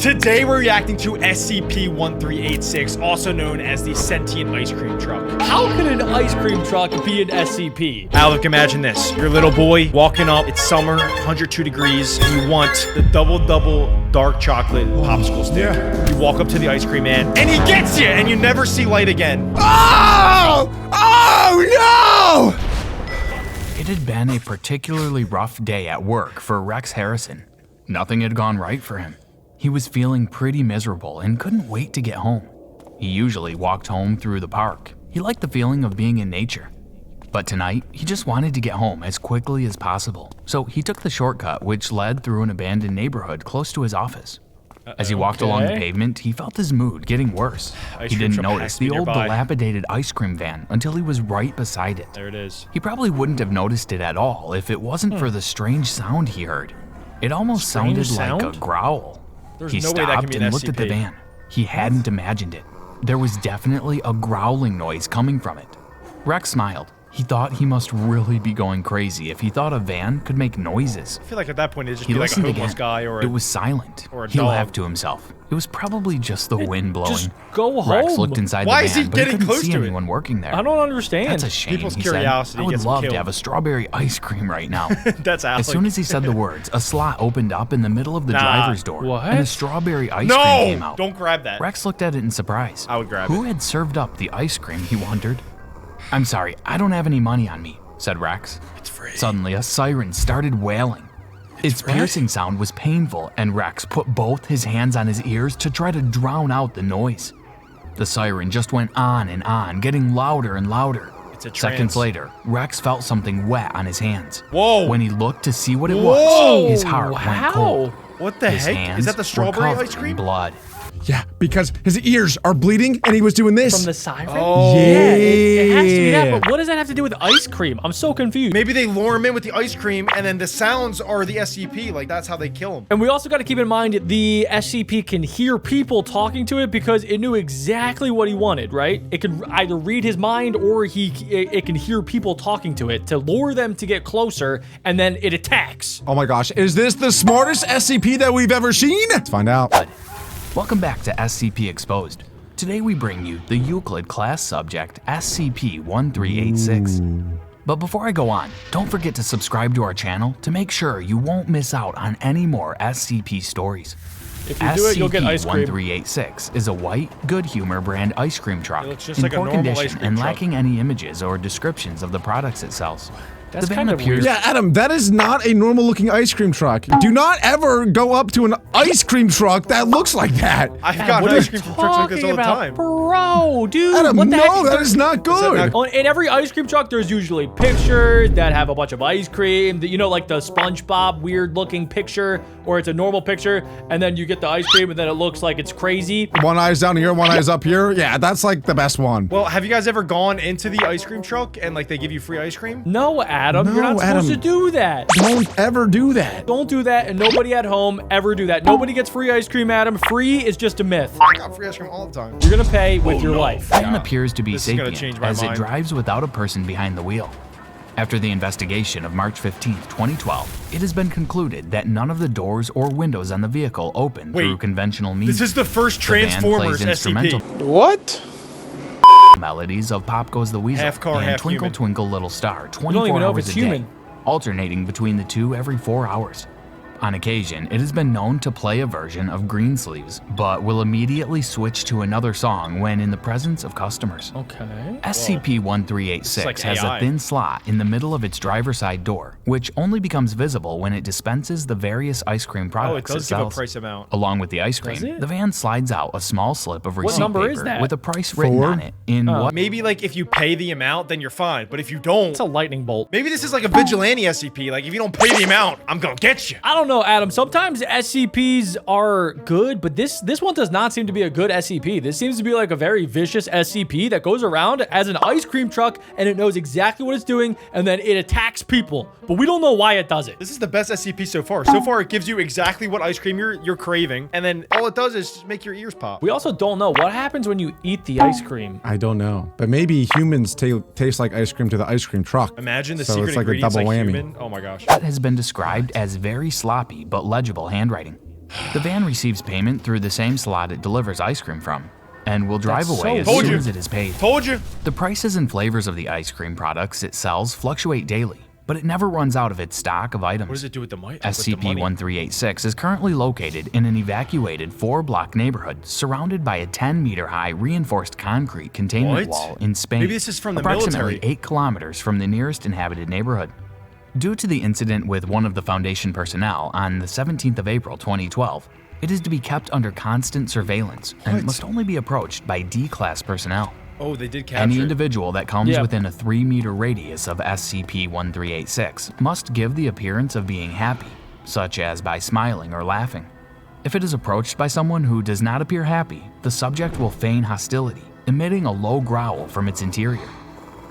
Today we're reacting to SCP-1386, also known as the sentient ice cream truck. How could an ice cream truck be an SCP? Alec, imagine this. You're a little boy walking up, it's summer, 102 degrees, and you want the double dark chocolate popsicle stick. Yeah. You walk up to the ice cream man, and he gets you, and you never see light again. Oh! Oh no! It had been a particularly rough day at work for Rex Harrison. Nothing had gone right for him. He was feeling pretty miserable and couldn't wait to get home. He usually walked home through the park. He liked the feeling of being in nature. But tonight, he just wanted to get home as quickly as possible. So he took the shortcut which led through an abandoned neighborhood close to his office. As he walked along the pavement, he felt his mood getting worse. He didn't notice the old dilapidated ice cream van until he was right beside it. There it is. He probably wouldn't have noticed it at all if it wasn't for the strange sound he heard. It almost sounded like a growl. He stopped and looked at the van. He hadn't imagined it. There was definitely a growling noise coming from it. Rex smiled. He thought he must really be going crazy if he thought a van could make noises. I feel like at that point it'd just be like a homeless guy or a... It was silent. Or a he dog. laughed to himself. It was probably just the wind blowing. Just go home. Rex looked inside Why the is he van, but he getting couldn't close see to it? anyone working there. I don't understand. That's a shame, People's he curiosity said. I would gets them love to killed. have a strawberry ice cream right now. That's Alec. As soon as he said the words, a slot opened up in the middle of the driver's door, What? and a strawberry ice cream came out. Don't grab that. Rex looked at it in surprise. I would grab it. Who had served up the ice cream, he wondered. I'm sorry, I don't have any money on me, said Rex. It's free. Suddenly, a siren started wailing. Its piercing sound was painful, and Rex put both his hands on his ears to try to drown out the noise. The siren just went on and on, getting louder and louder. It's a trance. Seconds later, Rex felt something wet on his hands. Whoa. When he looked to see what it Whoa. was, his heart went cold. What the His heck? hands Is that the were strawberry covered ice in cream? blood. Yeah, because his ears are bleeding and he was doing this. From the siren? Oh. Yeah, it has to be that, Yeah. but what does that have to do with ice cream? I'm so confused. Maybe they lure him in with the ice cream and then the sounds are the SCP. Like that's how they kill him. And we also got to keep in mind the SCP can hear people talking to it because it knew exactly what he wanted, right? It could either read his mind or it can hear people talking to it to lure them to get closer, and then it attacks. Oh my gosh, is this the smartest SCP that we've ever seen? Let's find out. Welcome back to SCP Exposed. Today we bring you the Euclid class subject SCP-1386. But before I go on, don't forget to subscribe to our channel to make sure you won't miss out on any more SCP stories. If you do it, you'll get ice cream. SCP-1386 is a white, Good Humor brand ice cream truck It looks just in like a poor normal ice condition cream and truck. lacking any images or descriptions of the products it sells. That's the van kind of appears weird. Yeah, Adam, that is not a normal looking ice cream truck. Do not ever go up to an ice cream truck that looks like that. I've God, gotten what are ice you cream from trucks like this all the talking about? time. Bro, dude. Adam, what the no, heck? that is not good. In every ice cream truck, there's usually pictures that have a bunch of ice cream. You know, like the SpongeBob weird-looking picture, or it's a normal picture, and then you get the ice cream, and then it looks like it's crazy. One eye's down here, one eye's up here. Yeah, that's like the best one. Well, have you guys ever gone into the ice cream truck and like they give you free ice cream? No, Adam, you're not No, supposed Adam. to do that. Don't ever do that. Don't do that, and nobody at home ever do that. Nobody gets free ice cream, Adam. Free is just a myth. I got free ice cream all the time. You're gonna pay with your life. The van appears to be This is gonna sapient change my as it mind. drives without a person behind the wheel. After the investigation of March 15th, 2012, it has been concluded that none of the doors or windows on the vehicle open Wait, through conventional means. This is the first The van Transformers plays instrumental SCP. What? melodies of Pop Goes the Weasel Half car, and half Twinkle human. Twinkle Little Star don't 24 even know if hours it's a day, human. alternating between the two every 4 hours. On occasion, it has been known to play a version of Greensleeves, but will immediately switch to another song when in the presence of customers. Okay. SCP-1386 like has AI. a thin slot in the middle of its driver's side door, which only becomes visible when it dispenses the various ice cream Oh, it products does give a sells. price amount. Along with the ice cream, it? the van slides out a small slip of receipt number paper is that? with a price written 4? on it in what Maybe like if you pay the amount, then you're fine. But if you don't, It's a lightning bolt. maybe this is like a vigilante SCP. Like if you don't pay the amount, I'm gonna get you. I don't know, Adam. Sometimes SCPs are good, but this one does not seem to be a good SCP. This seems to be like a very vicious SCP that goes around as an ice cream truck and it knows exactly what it's doing and then it attacks people. But we don't know why it does it. This is the best SCP so far. So far, it gives you exactly what ice cream you're craving, and then all it does is just make your ears pop. We also don't know what happens when you eat the ice cream. I don't know, but maybe humans taste like ice cream to the ice cream truck. Imagine the So secret it's like a ingredients double like whammy. human. Oh my gosh. that has been described as very sloppy but legible handwriting. The van receives payment through the same slot it delivers ice cream from, and will drive That's away so as weird. soon as it is paid. Told you. The prices and flavors of the ice cream products it sells fluctuate daily, but it never runs out of its stock of items. What does it do with the money? SCP-1386 is currently located in an evacuated 4-block neighborhood surrounded by a 10-meter-high reinforced concrete containment What? wall in Spain, Maybe this is from the approximately military. 8 kilometers from the nearest inhabited neighborhood. Due to the incident with one of the Foundation personnel on the 17th of April 2012, it is to be kept under constant surveillance and must only be approached by D-Class personnel. Oh, they did capture Any it. individual that comes Yeah. within a 3-meter radius of SCP-1386 must give the appearance of being happy, such as by smiling or laughing. If it is approached by someone who does not appear happy, the subject will feign hostility, emitting a low growl from its interior,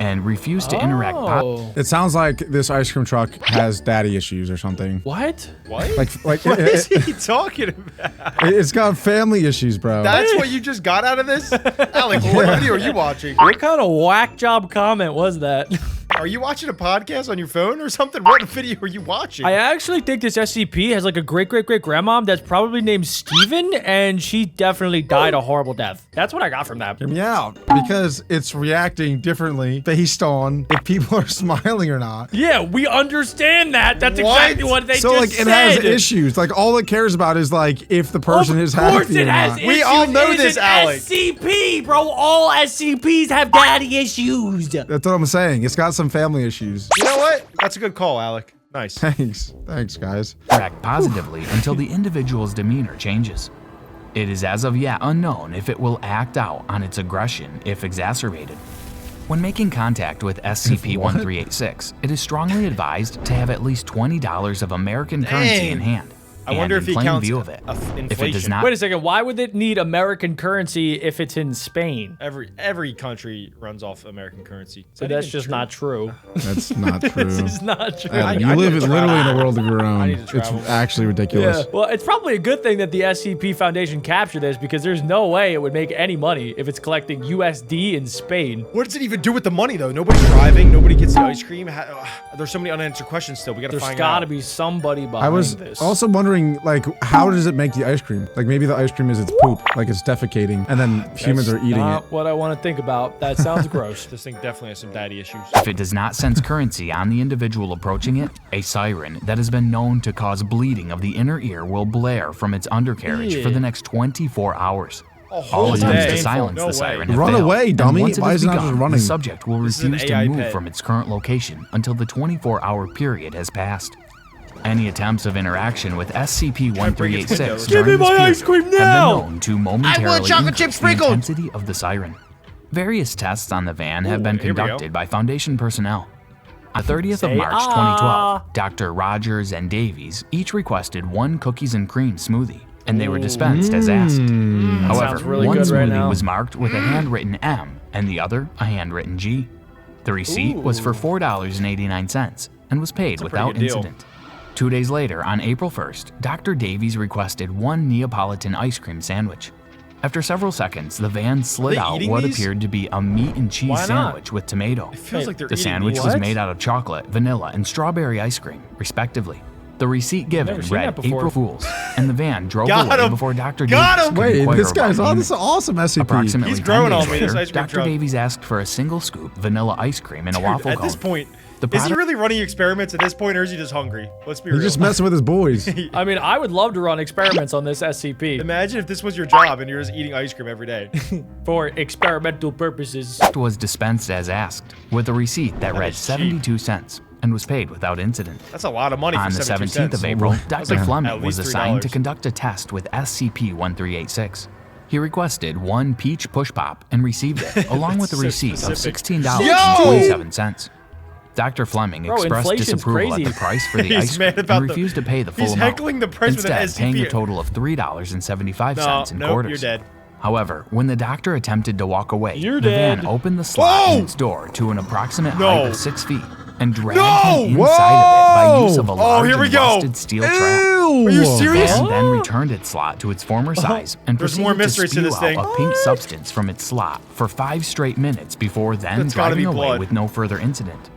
and refuse to interact. Oh. It sounds like this ice cream truck has daddy issues or something. What? What? Like What is he talking about? it's got family issues, bro. That's what you just got out of this? Alec, what video are you watching? What kind of whack job comment was that? Are you watching a podcast on your phone or something? What video are you watching? I actually think this SCP has like a great-great-great-grandmom that's probably named Steven, and she definitely died a horrible death. That's what I got from that. Hear me out, because it's reacting differently based on if people are smiling or not. Yeah, we understand that. That's What? exactly what they So just like said. it has issues. Like all it cares about is like if the person is happy Of course it or has not. issues. We all know It's this, an Alec. SCP, bro. All SCPs have daddy issues. That's what I'm saying. It's got some family issues. You know what? That's a good call, Alec. Nice. Thanks, guys. Interact positively until the individual's demeanor changes. It is as of yet unknown if it will act out on its aggression if exacerbated. When making contact with SCP-1386, it is strongly advised to have at least $20 of American currency Dang. in hand. I wonder and if in he plain counts view of it. If it does inflation. not, Wait a second. Why would it need American currency if it's in Spain? Every country runs off American currency. So that's just not true. That's not true. This is not true. Adam, I you live need to literally in travel. a world of your own. need to It's travel. actually ridiculous. Yeah. Well, it's probably a good thing that the SCP Foundation captured this because there's no way it would make any money if it's collecting USD in Spain. What does it even do with the money, though? Nobody's driving. Nobody gets the ice cream. There's so many unanswered questions still. We gotta There's find gotta out. be somebody behind I was this. also wondering, like, how does it make the ice cream? Like, maybe the ice cream is its poop, like it's defecating, and then humans are eating not it. what I want to think about. That sounds gross. This thing definitely has some daddy issues. if it does not sense currency on the individual approaching it, a siren that has been known to cause bleeding of the inner ear will blare from its undercarriage for the next 24 hours. All whole attempts day. to silence No the way. siren have Run failed, away, and dummy. once it Why has is it not begun, just running? The subject will This is an refuse to AI move pet. from its current location until the 24-hour period has passed. Any attempts of interaction with SCP-1386 Give me during my this ice period cream now! have been known to momentarily chocolate chip increase the sprinkled! intensity of the siren. Various tests on the van have been here we go. conducted by Foundation personnel. On 30th of Say March ah. 2012, Dr. Rogers and Davies each requested one cookies and cream smoothie, and they were dispensed as asked. However, sounds really one good right smoothie now. was marked with a handwritten M and the other a handwritten G. The receipt was for $4.89 and was paid a pretty without good deal. incident. 2 days later, on April 1st, Dr. Davies requested one Neapolitan ice cream sandwich. After several seconds, the van slid they out eating what these? appeared to be a meat and cheese Why not? sandwich with tomato. It feels like they're The eating sandwich these. was What? made out of chocolate, vanilla, and strawberry ice cream, respectively. The receipt given never seen read that before. April Fools, and the van drove Got away him! before Dr. Got Davies him! could Wait, inquire this guy's about on this payment. awesome SCP. Approximately He's 10 growing days on me, this later, ice cream Dr. truck. Davies asked for a single scoop vanilla ice cream in a waffle At cone. this point, The is he product- really running experiments at this point, or is he just hungry? Let's be He's real. just messing with his boys. I mean, I would love to run experiments on this SCP Imagine if this was your job and you're just eating ice cream every day. for experimental purposes. was dispensed as asked, with a receipt that read is cheap. 72 cents and was paid without incident. That's a lot of money On for the 72 17th cents. of April, That's Dr. like Fleming at was least assigned to $3. conduct a test with SCP-1386. He requested one peach push pop and received it, along with a so receipt specific. of $16.27. Dr. Fleming Bro, expressed inflation's disapproval crazy. at the price for the He's ice mad cream about and the- refused to pay the full he's amount, heckling the price with an instead paying a SCP. total of $3.75 in No, quarters. you're dead. However, when the doctor attempted to walk away, You're the dead. van opened the slot Whoa! in its door to an approximate No. height of 6 feet and dragged No! him inside of it by use of a Whoa! large here we and go. rusted steel trap. Ew! Are you The serious? van then returned its slot to its former size and There's proceeded more mysteries to to this spew thing. out a pink substance from its slot for 5 straight minutes before then That's gotta driving be away blood. with no further incident.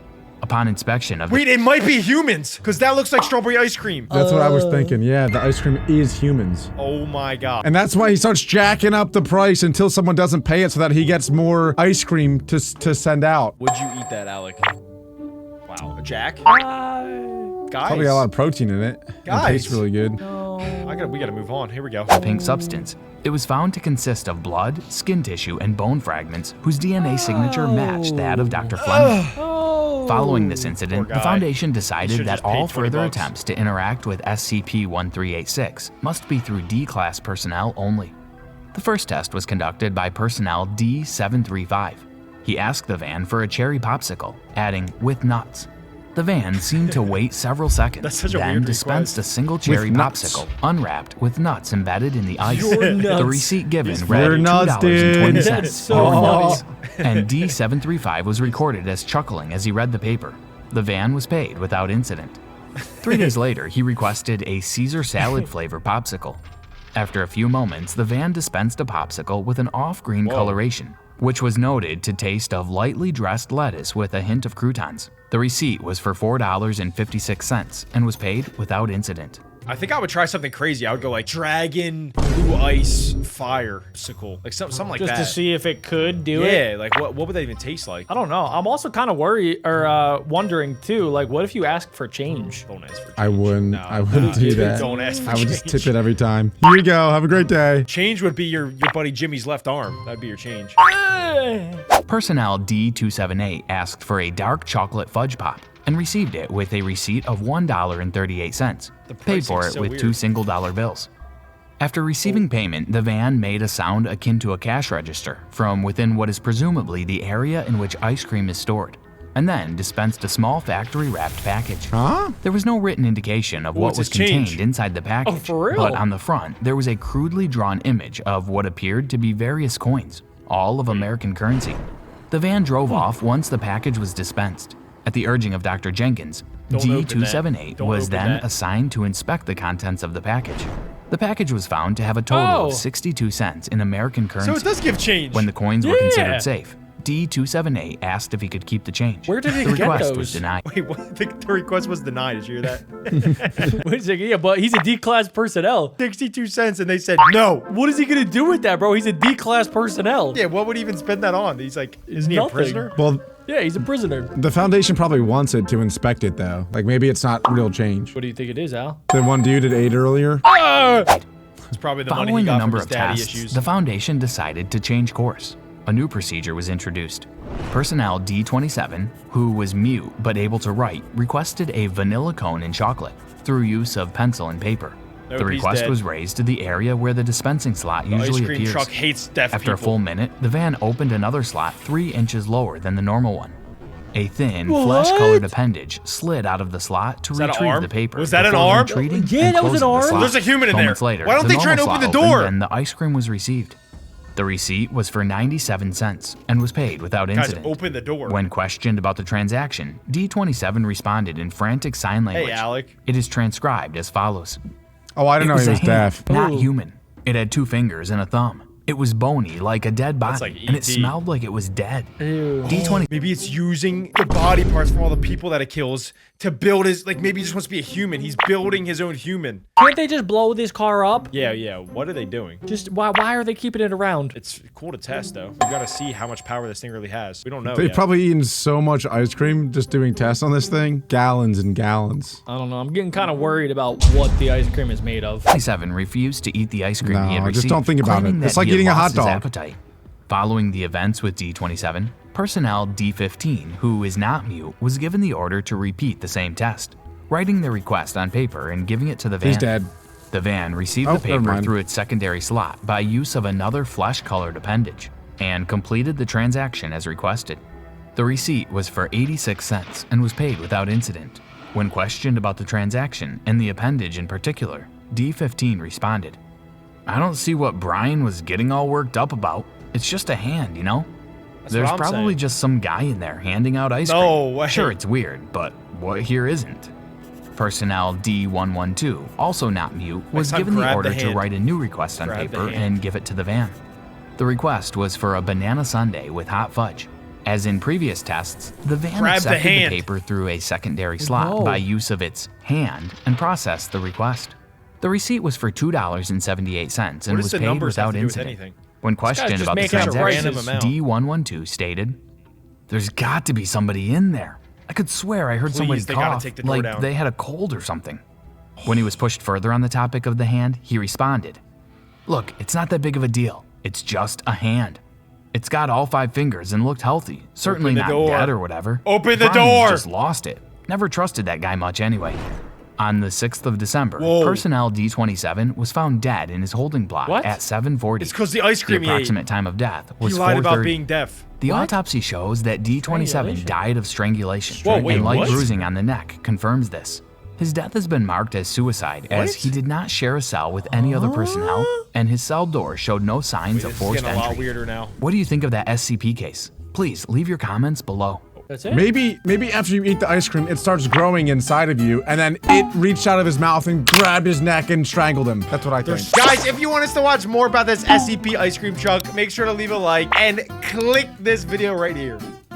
Upon inspection of Wait, it might be humans, because that looks like strawberry ice cream. That's what I was thinking. Yeah, the ice cream is humans. Oh my god. And that's why he starts jacking up the price until someone doesn't pay it so that he gets more ice cream to send out. Would you eat that, Alec? Wow. A Jack? Guys. Probably got a lot of protein in it. Guys. It tastes really good. We gotta move on. Here we go. pink substance. It was found to consist of blood, skin tissue, and bone fragments whose DNA signature matched that of Dr. Fleming. Following this incident, the Foundation decided that all further attempts to interact with SCP-1386 must be through D-Class personnel only. The first test was conducted by personnel D-735. He asked the van for a cherry popsicle, adding, "with nuts." The van seemed to wait several seconds, then dispensed a single cherry popsicle, unwrapped with nuts embedded in the ice. The receipt given read $2.20. That's so funny. And D735 was recorded as chuckling as he read the paper. The van was paid without incident. 3 days later, he requested a Caesar salad flavor popsicle. After a few moments, the van dispensed a popsicle with an off-green coloration, which was noted to taste of lightly dressed lettuce with a hint of croutons. The receipt was for $4.56 and was paid without incident. I think I would try something crazy. I would go like dragon, blue ice, fire, sickle, like something like that. Just to see if it could do it. Yeah, like what would that even taste like? I don't know. I'm also kind of worried or wondering too. Like, what if you ask for change? Don't ask for change. I wouldn't. I wouldn't do that. Don't ask for I would change. just tip it every time. Here you go. Have a great day. Change would be your buddy Jimmy's left arm. That'd be your change. Personnel D278 asked for a dark chocolate fudge pop and received it with a receipt of $1.38, paid for it with 2 single-dollar bills. After receiving payment, the van made a sound akin to a cash register from within what is presumably the area in which ice cream is stored, and then dispensed a small factory-wrapped package. Huh? There was no written indication of what was contained inside the package, for real? but on the front, there was a crudely drawn image of what appeared to be various coins, all of American currency. The van drove off once the package was dispensed. At the urging of Dr. Jenkins, D278 was then assigned to inspect the contents of the package. The package was found to have a total of 62 cents in American currency. So it does give change. When the coins were considered safe, D278 asked if he could keep the change. Where did he the get request those? was denied. Wait, what? The request was denied. Did you hear that? Wait a second. Yeah, but he's a D-class personnel. 62 cents, and they said no. What is he gonna do with that, bro? He's a D-class personnel. Yeah, what would he even spend that on? He's like, isn't he a Nothing. prisoner? Well, Yeah, he's a prisoner. the Foundation probably wants it to inspect it, though. Like, maybe it's not real change. What do you think it is, Al? The one dude at 8 earlier? It's probably the money he Following got a number from of his daddy tests, issues. the Foundation decided to change course. A new procedure was introduced. Personnel D27, who was mute but able to write, requested a vanilla cone in chocolate through use of pencil and paper. Nope, the he's request dead. was raised to the area where the dispensing slot The usually ice cream appears. truck hates deaf After a people. full minute, the van opened another slot 3 inches lower than the normal one. A thin, flesh-colored appendage slid out of the slot to that an retrieve arm? the paper. Was that an before arm? retreating Yeah, and that was an closing the arm. slot. There's a human in there. Moments later, Why don't the they try to normal open the slot door? opened and the ice cream was received. The receipt was for 97 cents and was paid without Guys, incident. open the door. When questioned about the transaction, D27 responded in frantic sign language. Hey, Alec. It is transcribed as follows. Oh, I didn't know he a was hand, deaf. not Ooh. human. It had 2 fingers and a thumb. It was bony like a dead body, like and it ET. smelled like it was dead. Ew. D20 Maybe it's using the body parts from all the people that it kills to build his, like maybe he just wants to be a human. He's building his own human. Can't they just blow this car up? Yeah. What are they doing? Just why are they keeping it around? It's cool to test though. We gotta see how much power this thing really has. We don't know They've yet. probably eaten so much ice cream just doing tests on this thing. Gallons and gallons. I don't know. I'm getting kind of worried about what the ice cream is made of. 27 refused to eat the ice cream he had No, received. just don't think about claiming it. It's that like he had eating a hot lost his dog. appetite. Following the events with D27, personnel D15, who is not mute, was given the order to repeat the same test, writing their request on paper and giving it to the van. He's dead. The van received Oh, the never paper mind. through its secondary slot by use of another flesh-colored appendage and completed the transaction as requested. The receipt was for 86 cents and was paid without incident. When questioned about the transaction and the appendage in particular, D15 responded, "I don't see what Brian was getting all worked up about. It's just a hand, you know? There's what I'm probably saying. just some guy in there handing out ice No cream. way. Sure, it's weird, but what here isn't?" Personnel D112, also not mute, was time, given the grab order the to hand. write a new request on Grab the paper hand. and give it to the van. The request was for a banana sundae with hot fudge, As in previous tests, the van Grab the accepted the hand. paper through a secondary slot No. by use of its hand and processed the request. The receipt was for $2.78 and What does was the paid numbers have without to do with incident. anything? When guy's questioned just about the making up transaction, random amount. D112 stated, "There's got to be somebody in there. I could swear I heard somebody Please, they gotta cough, take the door like down." they had a cold or something." When he was pushed further on the topic of the hand, he responded, "Look, it's not that big of a deal. It's just a hand. It's got all 5 fingers and looked healthy. Certainly the not door. dead or whatever. Open the Franz door." just lost it. Never trusted that guy much anyway." On the 6th of December, Whoa. personnel D27 was found dead in his holding block What? at 7:40. It's 'cause the ice cream The he ate. approximate time of death was He lied about 4:30. being deaf. The What? autopsy shows that D27 Strangulation. died of strangulation, Whoa, wait, and light what? bruising on the neck confirms this. His death has been marked as suicide as What? he did not share a cell with any other personnel, and his cell door showed no signs of This is forced getting a lot entry. weirder now. What do you think of that SCP case? Please leave your comments below. That's it. Maybe after you eat the ice cream, it starts growing inside of you, and then it reached out of his mouth and grabbed his neck and strangled him. That's what I think. Guys, if you want us to watch more about this SCP ice cream truck, make sure to leave a like and click this video right here.